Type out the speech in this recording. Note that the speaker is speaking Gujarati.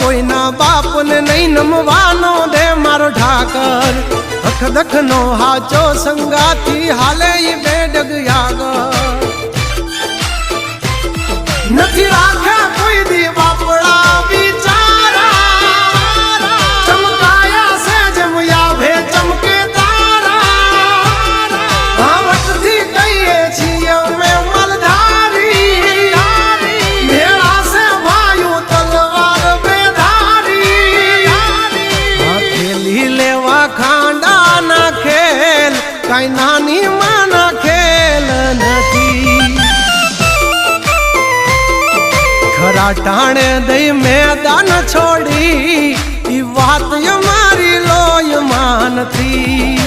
કોઈના બાપને નહીં નમવાનો દે મારો ઠાકર અખદખ નો હાચો સંગાથી હાલે ઈ બેડગ યાગર નથી રાખ્યા કોઈ દી બાપડા બિચારા ચમકાયા છે જેમ યાભે ચમકે તારા ભાવટથી કહીએ છીએ અમે મલધારી ભેળા છે ભાઈઓ તલવાર બેધારી હથેલી લેવા ખાંડા ના ખેલ કઈ નાની માના ખેલ નથી ખરા ટાણે દઈ મેદાન છોડી ઈ વાત મારી લોય માનથી